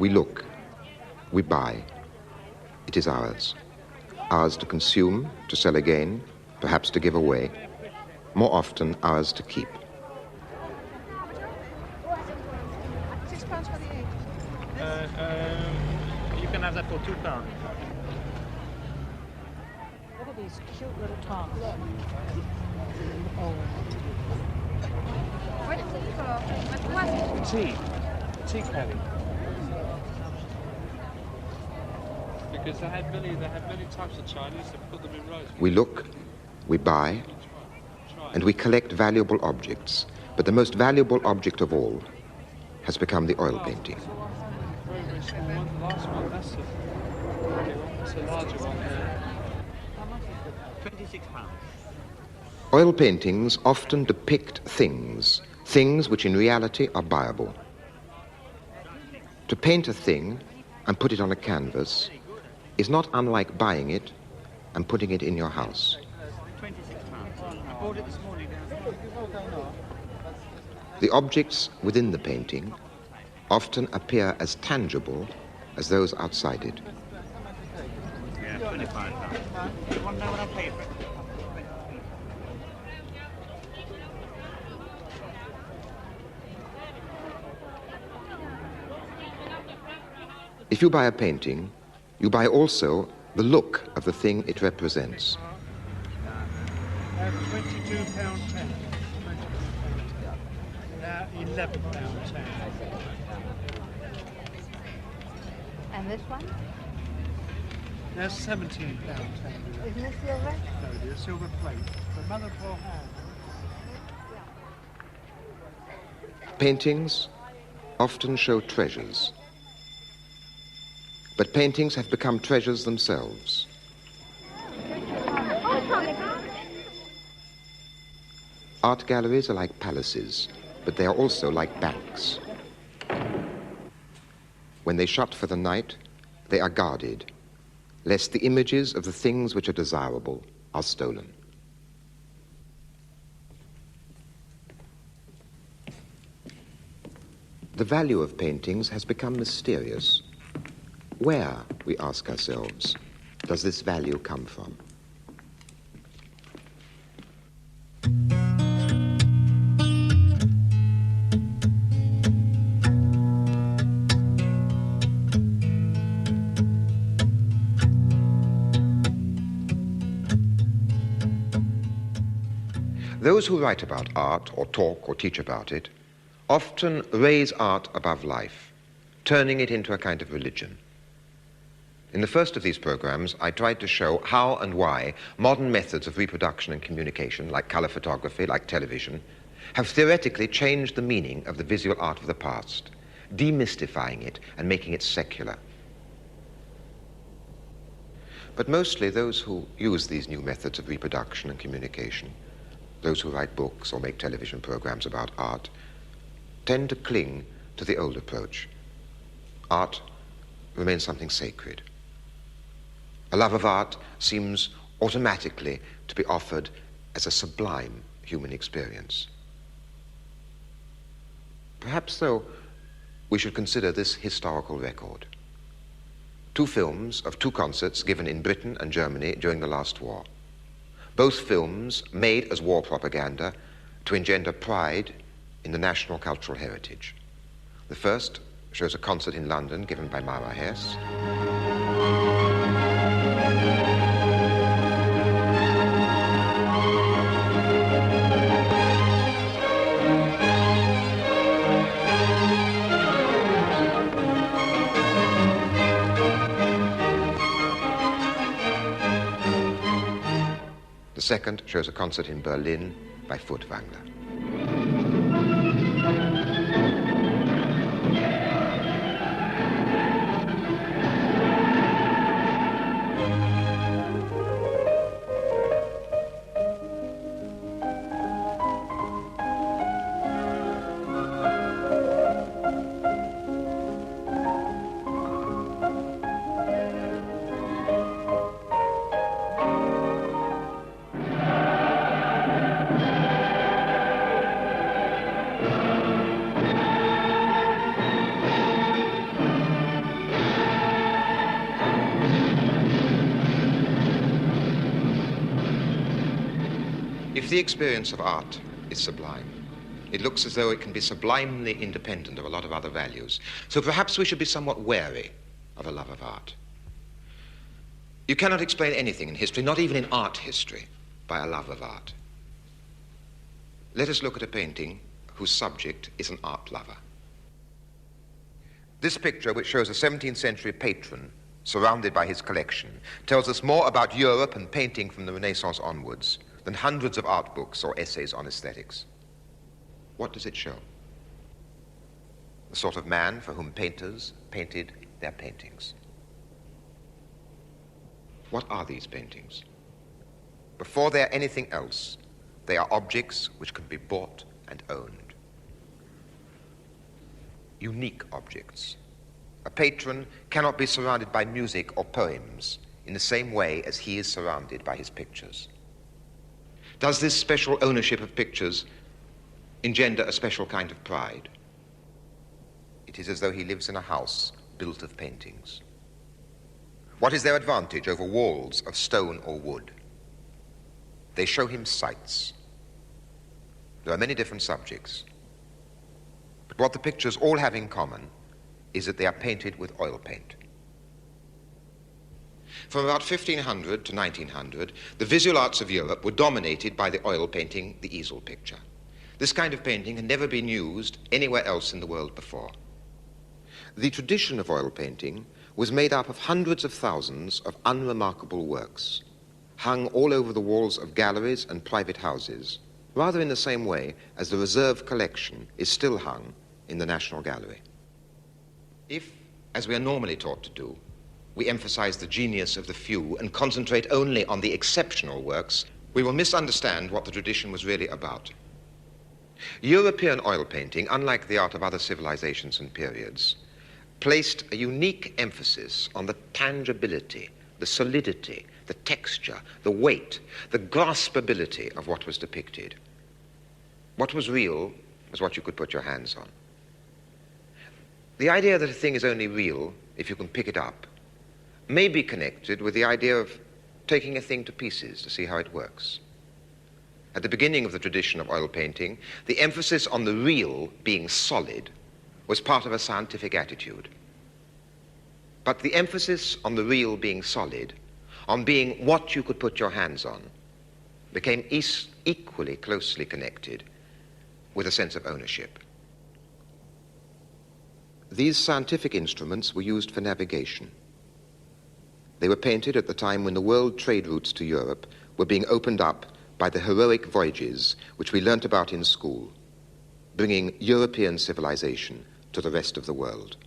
We look, we buy. It is ours. Ours to consume, to sell again, perhaps to give away. More often, ours to keep. £6 for the egg. You can have that for £2. Look at these cute little tongs. Oh. Tea caddy. Because they had many types of Chinese that put them in rows. We look, we buy, and we collect valuable objects. But the most valuable object of all has become the oil painting. Very, very small one. The last one, that's a larger one there. How much is it? £26. Oil paintings often depict things which in reality are buyable. To paint a thing and put it on a canvas is not unlike buying it and putting it in your house. £26. I bought it this morning. The objects within the painting often appear as tangible as those outside it. Yeah, £25. You want to know what I paid for it? If you buy a painting, you buy also the look of the thing it represents. £22.10. Now £11.10. And this one? That's £17.10. Isn't this silver? No, dear, silver plate. The mother of all hand. Paintings often show treasures. But paintings have become treasures themselves. Art galleries are like palaces, but they are also like banks. When they shut for the night, they are guarded, lest the images of the things which are desirable are stolen. The value of paintings has become mysterious. Where, we ask ourselves, does this value come from? Those who write about art or talk or teach about it often raise art above life, turning it into a kind of religion. In the first of these programs, I tried to show how and why modern methods of reproduction and communication, like color photography, like television, have theoretically changed the meaning of the visual art of the past, demystifying it and making it secular. But mostly those who use these new methods of reproduction and communication, those who write books or make television programs about art, tend to cling to the old approach. Art remains something sacred. A love of art seems automatically to be offered as a sublime human experience. Perhaps, though, we should consider this historical record. 2 films of 2 concerts given in Britain and Germany during the last war. Both films made as war propaganda to engender pride in the national cultural heritage. The first shows a concert in London given by Mara Hess. The second shows a concert in Berlin by Furtwängler. the experience of art is sublime, it looks as though it can be sublimely independent of a lot of other values. So perhaps we should be somewhat wary of a love of art. You cannot explain anything in history, not even in art history, by a love of art. Let us look at a painting whose subject is an art lover. This picture, which shows a 17th century patron surrounded by his collection, tells us more about Europe and painting from the Renaissance onwards than hundreds of art books or essays on aesthetics. What does it show? The sort of man for whom painters painted their paintings. What are these paintings? Before they're anything else, they are objects which can be bought and owned. Unique objects. A patron cannot be surrounded by music or poems in the same way as he is surrounded by his pictures. Does this special ownership of pictures engender a special kind of pride? It is as though he lives in a house built of paintings. What is their advantage over walls of stone or wood? They show him sights. There are many different subjects. But what the pictures all have in common is that they are painted with oil paint. From about 1500 to 1900, the visual arts of Europe were dominated by the oil painting, the easel picture. This kind of painting had never been used anywhere else in the world before. The tradition of oil painting was made up of hundreds of thousands of unremarkable works, hung all over the walls of galleries and private houses, rather in the same way as the reserve collection is still hung in the National Gallery. If, as we are normally taught to do, we emphasize the genius of the few and concentrate only on the exceptional works, we will misunderstand what the tradition was really about. European oil painting, unlike the art of other civilizations and periods, placed a unique emphasis on the tangibility, the solidity, the texture, the weight, the graspability of what was depicted. What was real was what you could put your hands on. The idea that a thing is only real if you can pick it up may be connected with the idea of taking a thing to pieces to see how it works. At the beginning of the tradition of oil painting, the emphasis on the real being solid was part of a scientific attitude. But the emphasis on the real being solid, on being what you could put your hands on, became equally closely connected with a sense of ownership. These scientific instruments were used for navigation. They were painted at the time when the world trade routes to Europe were being opened up by the heroic voyages which we learnt about in school, bringing European civilization to the rest of the world.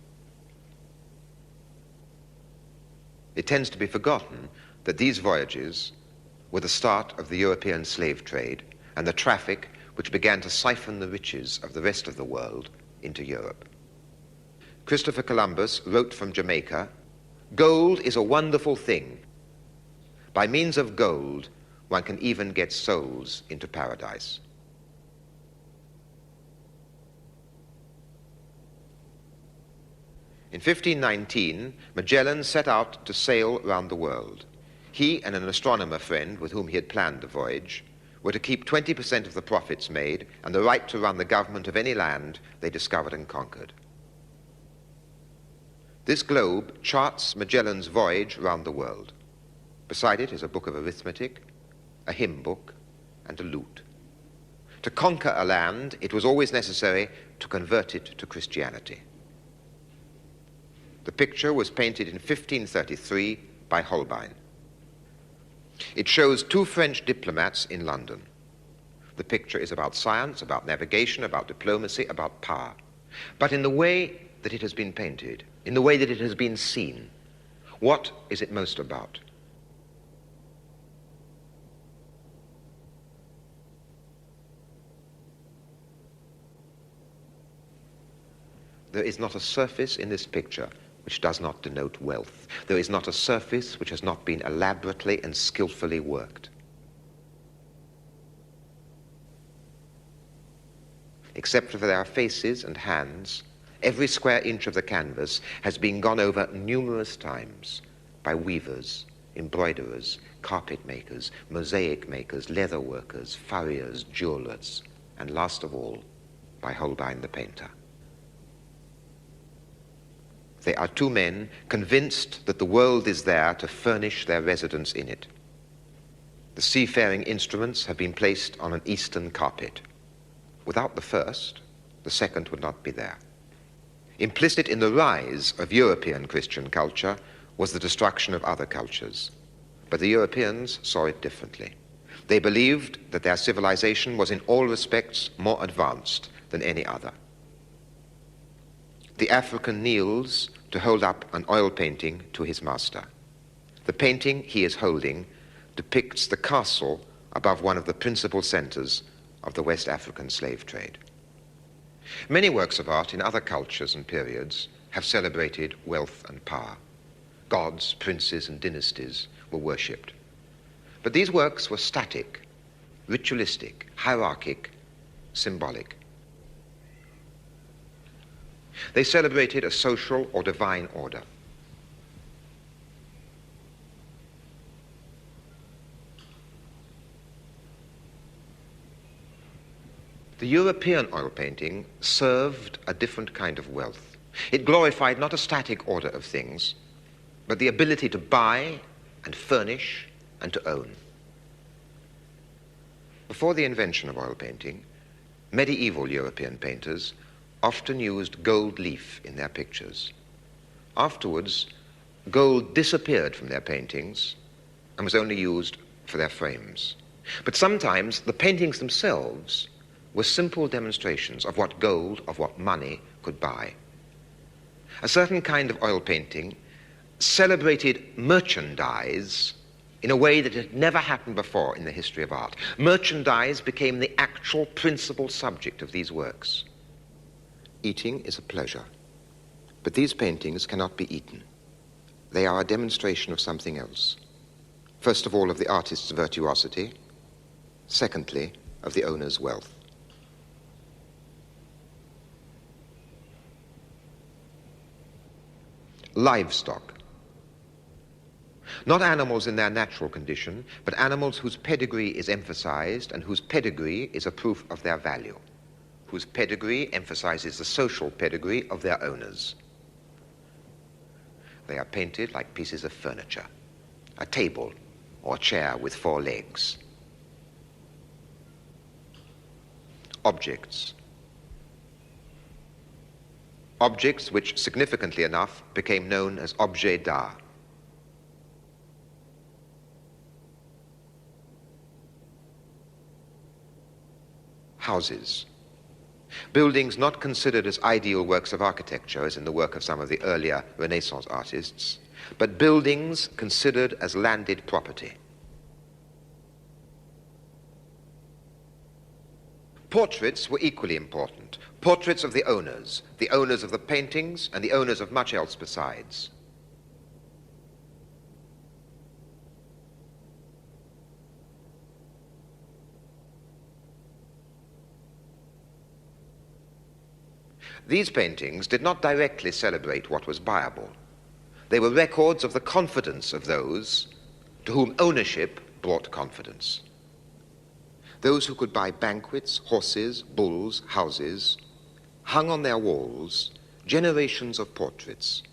It tends to be forgotten that these voyages were the start of the European slave trade and the traffic which began to siphon the riches of the rest of the world into Europe. Christopher Columbus wrote from Jamaica, "Gold is a wonderful thing. By means of gold, one can even get souls into paradise." In 1519, Magellan set out to sail round the world. He and an astronomer friend with whom he had planned the voyage were to keep 20% of the profits made and the right to run the government of any land they discovered and conquered. This globe charts Magellan's voyage round the world. Beside it is a book of arithmetic, a hymn book, and a lute. To conquer a land, it was always necessary to convert it to Christianity. The picture was painted in 1533 by Holbein. It shows two French diplomats in London. The picture is about science, about navigation, about diplomacy, about power. But in the way that it has been painted, in the way that it has been seen, what is it most about? There is not a surface in this picture which does not denote wealth. There is not a surface which has not been elaborately and skillfully worked. Except for their faces and hands, every square inch of the canvas has been gone over numerous times by weavers embroiderers, carpet makers, mosaic makers, leather workers, furriers, jewelers, and last of all, by Holbein the painter. They are two men convinced that the world is there to furnish their residence in it. The seafaring instruments have been placed on an eastern carpet. Without the first, the second would not be there. Implicit in the rise of European Christian culture was the destruction of other cultures. But the Europeans saw it differently. They believed that their civilization was in all respects more advanced than any other. The African kneels to hold up an oil painting to his master. The painting he is holding depicts the castle above one of the principal centers of the West African slave trade. Many works of art in other cultures and periods have celebrated wealth and power. Gods, princes, and dynasties were worshipped. But these works were static, ritualistic, hierarchic, symbolic. They celebrated a social or divine order. The European oil painting served a different kind of wealth. It glorified not a static order of things, but the ability to buy and furnish and to own. Before the invention of oil painting, medieval European painters often used gold leaf in their pictures. Afterwards, gold disappeared from their paintings and was only used for their frames. But sometimes the paintings themselves were simple demonstrations of what gold, of what money could buy. A certain kind of oil painting celebrated merchandise in a way that had never happened before in the history of art. Merchandise became the actual principal subject of these works. Eating is a pleasure, but these paintings cannot be eaten. They are a demonstration of something else. First of all, of the artist's virtuosity. Secondly, of the owner's wealth. Livestock. Not animals in their natural condition, but animals whose pedigree is emphasized and whose pedigree is a proof of their value, whose pedigree emphasizes the social pedigree of their owners. They are painted like pieces of furniture, a table or chair with 4 legs. Objects. Objects which, significantly enough, became known as objets d'art. Houses. Buildings not considered as ideal works of architecture, as in the work of some of the earlier Renaissance artists, but buildings considered as landed property. Portraits were equally important. Portraits of the owners of the paintings, and the owners of much else besides. These paintings did not directly celebrate what was buyable. They were records of the confidence of those to whom ownership brought confidence. Those who could buy banquets, horses, bulls, houses, hung on their walls generations of portraits,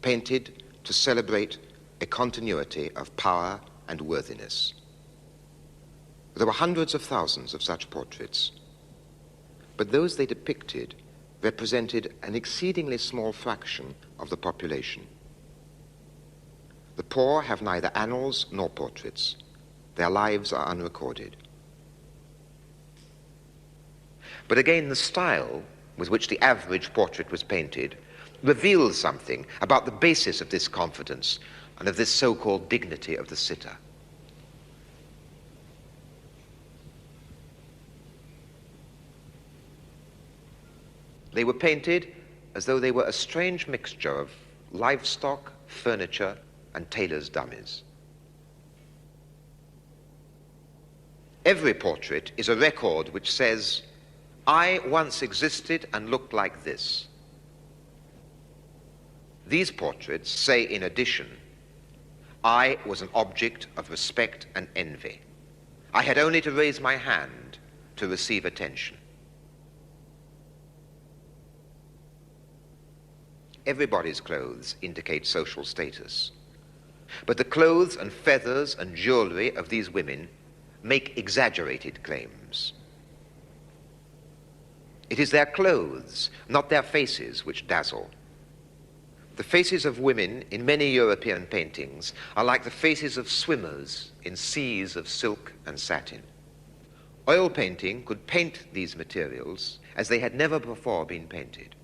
painted to celebrate a continuity of power and worthiness. There were hundreds of thousands of such portraits, but those they depicted represented an exceedingly small fraction of the population. The poor have neither annals nor portraits. Their lives are unrecorded. But again, the style with which the average portrait was painted reveals something about the basis of this confidence and of this so-called dignity of the sitter. They were painted as though they were a strange mixture of livestock, furniture, and tailor's dummies. Every portrait is a record which says, I once existed and looked like this. These portraits say, in addition, I was an object of respect and envy. I had only to raise my hand to receive attention. Everybody's clothes indicate social status. But the clothes and feathers and jewelry of these women make exaggerated claims. It is their clothes, not their faces, which dazzle. The faces of women in many European paintings are like the faces of swimmers in seas of silk and satin. Oil painting could paint these materials as they had never before been painted.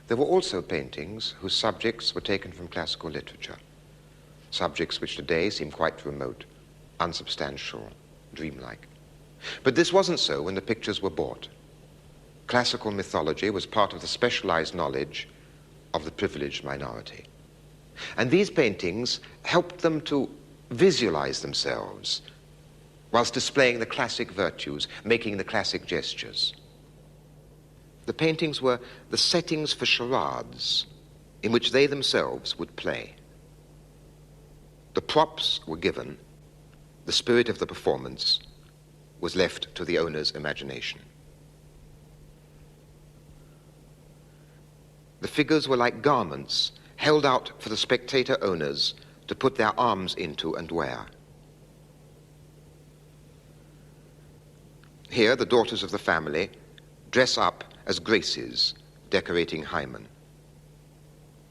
There were also paintings whose subjects were taken from classical literature, subjects which today seem quite remote, unsubstantial, dreamlike. But this wasn't so when the pictures were bought. Classical mythology was part of the specialized knowledge of the privileged minority. And these paintings helped them to visualize themselves whilst displaying the classic virtues, making the classic gestures. The paintings were the settings for charades in which they themselves would play. The props were given, the spirit of the performance was left to the owner's imagination. The figures were like garments held out for the spectator owners to put their arms into and wear. Here, the daughters of the family dress up as Graces decorating Hymen.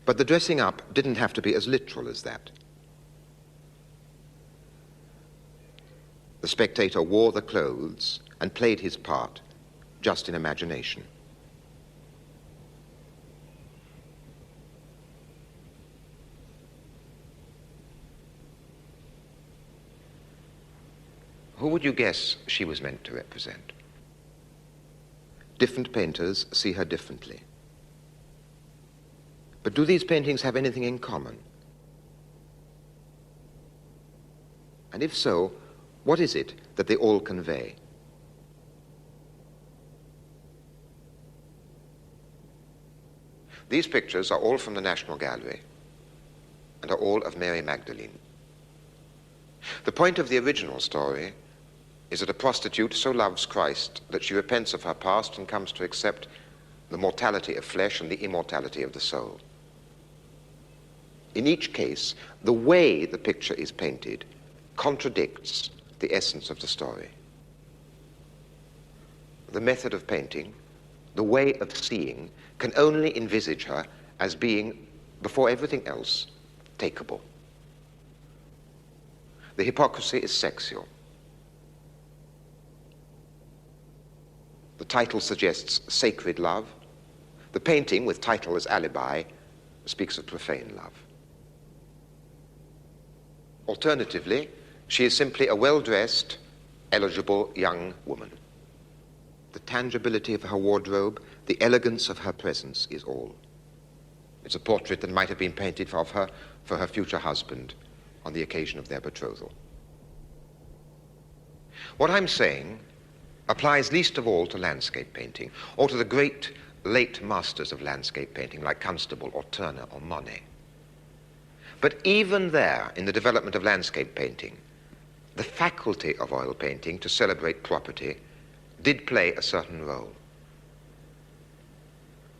But the dressing up didn't have to be as literal as that. The spectator wore the clothes and played his part just in imagination. Who would you guess she was meant to represent? Different painters see her differently. But do these paintings have anything in common? And if so, what is it that they all convey? These pictures are all from the National Gallery and are all of Mary Magdalene. The point of the original story is that a prostitute so loves Christ that she repents of her past and comes to accept the mortality of flesh and the immortality of the soul. In each case, the way the picture is painted contradicts the essence of the story. The method of painting, the way of seeing, can only envisage her as being, before everything else, takeable. The hypocrisy is sexual. The title suggests sacred love. The painting, with title as alibi, speaks of profane love. Alternatively, she is simply a well-dressed, eligible young woman. The tangibility of her wardrobe, the elegance of her presence is all. It's a portrait that might have been painted of her for her future husband on the occasion of their betrothal. What I'm saying applies least of all to landscape painting, or to the great late masters of landscape painting like Constable or Turner or Monet. But even there, in the development of landscape painting, the faculty of oil painting to celebrate property did play a certain role.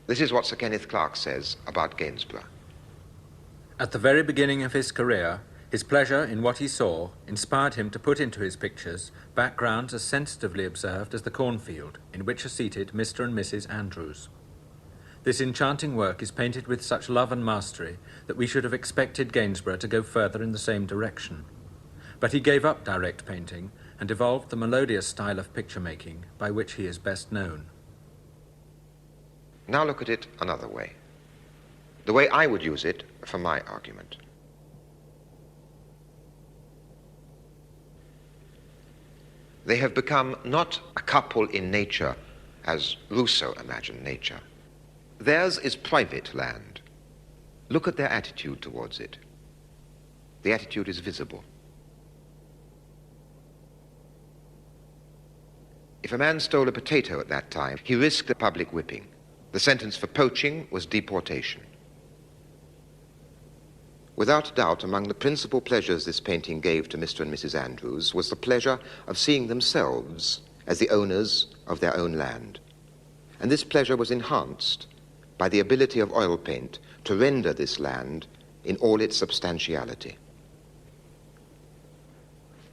This is what Sir Kenneth Clarke says about Gainsborough. At the very beginning of his career, his pleasure in what he saw inspired him to put into his pictures backgrounds as sensitively observed as the cornfield in which are seated Mr. and Mrs. Andrews. This enchanting work is painted with such love and mastery that we should have expected Gainsborough to go further in the same direction. But he gave up direct painting and evolved the melodious style of picture-making by which he is best known. Now look at it another way, the way I would use it for my argument. They have become not a couple in nature as Rousseau imagined nature. Theirs is private land. Look at their attitude towards it. The attitude is visible. If a man stole a potato at that time, he risked a public whipping. The sentence for poaching was deportation. Without doubt, among the principal pleasures this painting gave to Mr. and Mrs. Andrews was the pleasure of seeing themselves as the owners of their own land. And this pleasure was enhanced by the ability of oil paint to render this land in all its substantiality.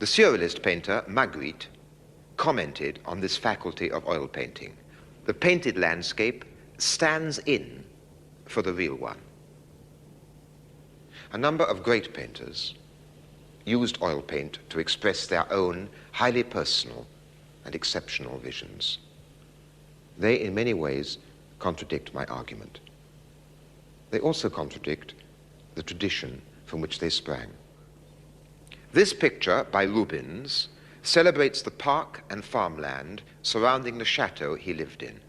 The surrealist painter Magritte commented on this faculty of oil painting. The painted landscape stands in for the real one. A number of great painters used oil paint to express their own highly personal and exceptional visions. They, in many ways, contradict my argument. They also contradict the tradition from which they sprang. This picture by Rubens celebrates the park and farmland surrounding the chateau he lived in.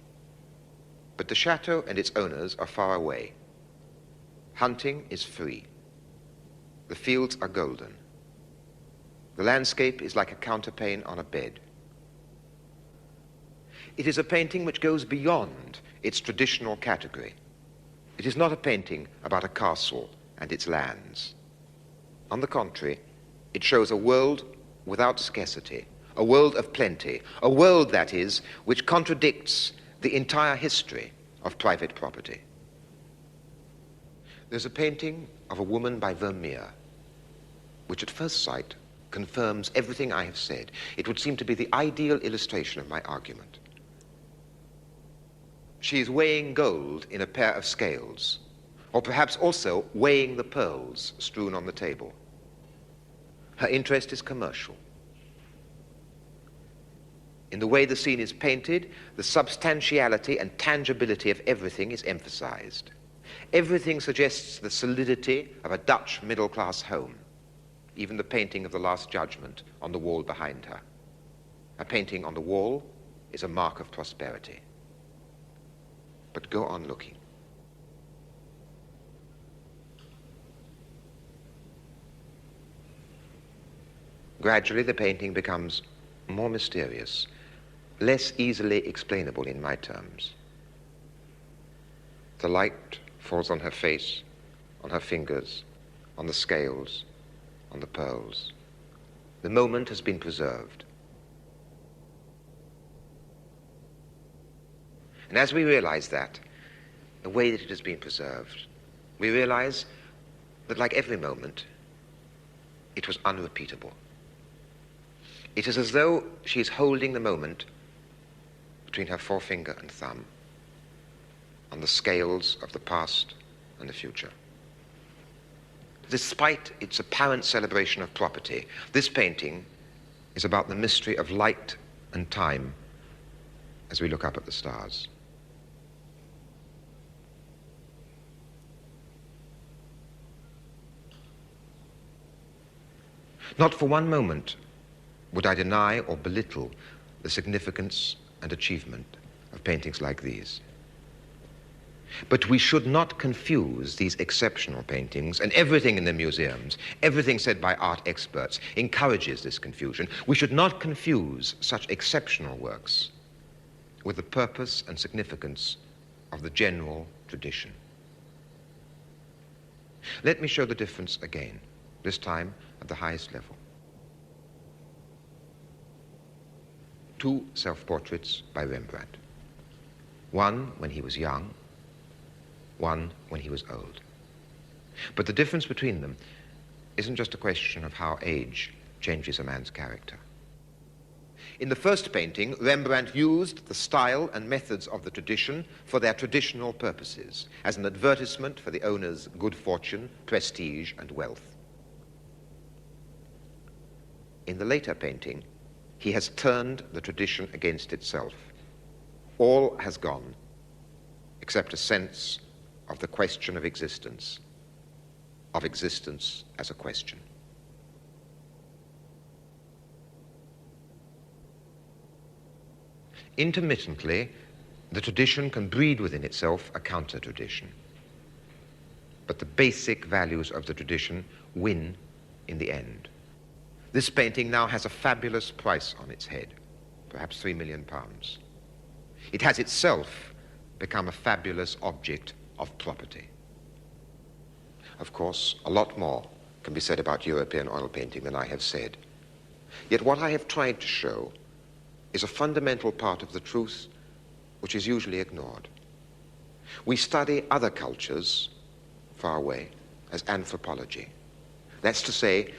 But the chateau and its owners are far away. Hunting is free. The fields are golden. The landscape is like a counterpane on a bed. It is a painting which goes beyond its traditional category. It is not a painting about a castle and its lands. On the contrary, it shows a world without scarcity, a world of plenty, a world, that is, which contradicts the entire history of private property. There's a painting of a woman by Vermeer, which at first sight confirms everything I have said. It would seem to be the ideal illustration of my argument. She is weighing gold in a pair of scales, or perhaps also weighing the pearls strewn on the table. Her interest is commercial. In the way the scene is painted, the substantiality and tangibility of everything is emphasized. Everything suggests the solidity of a Dutch middle-class home, even the painting of the Last Judgment on the wall behind her. A painting on the wall is a mark of prosperity. But go on looking. Gradually, the painting becomes more mysterious, less easily explainable in my terms. The light falls on her face, on her fingers, on the scales, on the pearls. The moment has been preserved. And as we realize that, the way that it has been preserved, we realize that, like every moment, it was unrepeatable. It is as though she is holding the moment between her forefinger and thumb on the scales of the past and the future. Despite its apparent celebration of property, this painting is about the mystery of light and time as we look up at the stars. Not for one moment would I deny or belittle the significance and achievement of paintings like these. But we should not confuse these exceptional paintings, and everything in the museums, everything said by art experts, encourages this confusion. We should not confuse such exceptional works with the purpose and significance of the general tradition. Let me show the difference again, this time at the highest level. Two self-portraits by Rembrandt. One when he was young, one when he was old. But the difference between them isn't just a question of how age changes a man's character. In the first painting, Rembrandt used the style and methods of the tradition for their traditional purposes, as an advertisement for the owner's good fortune, prestige, and wealth. In the later painting, he has turned the tradition against itself. All has gone, except a sense of the question of existence as a question. Intermittently, the tradition can breed within itself a counter-tradition. But the basic values of the tradition win in the end. This painting now has a fabulous price on its head, perhaps £3 million. It has itself become a fabulous object of property. Of course, a lot more can be said about European oil painting than I have said. Yet what I have tried to show is a fundamental part of the truth which is usually ignored. We study other cultures far away as anthropology. That's to say,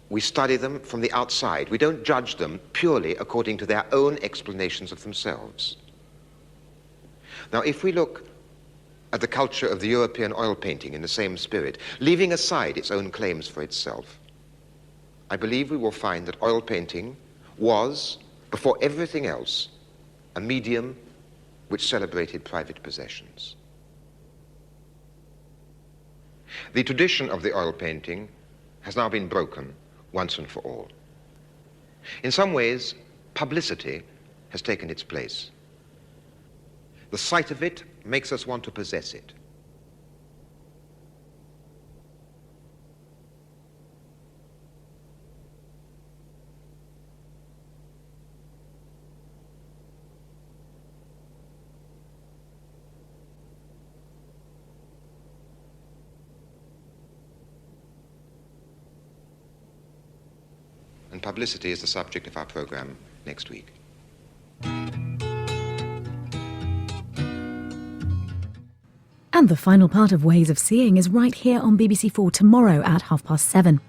we study them from the outside. We don't judge them purely according to their own explanations of themselves. Now, if we look at the culture of the European oil painting in the same spirit, leaving aside its own claims for itself, I believe we will find that oil painting was, before everything else, a medium which celebrated private possessions. The tradition of the oil painting has now been broken once and for all. In some ways, publicity has taken its place. The sight of it makes us want to possess it. And publicity is the subject of our program next week. And the final part of Ways of Seeing is right here on BBC4 tomorrow at 7:30.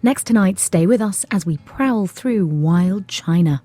Next tonight, stay with us as we prowl through wild China.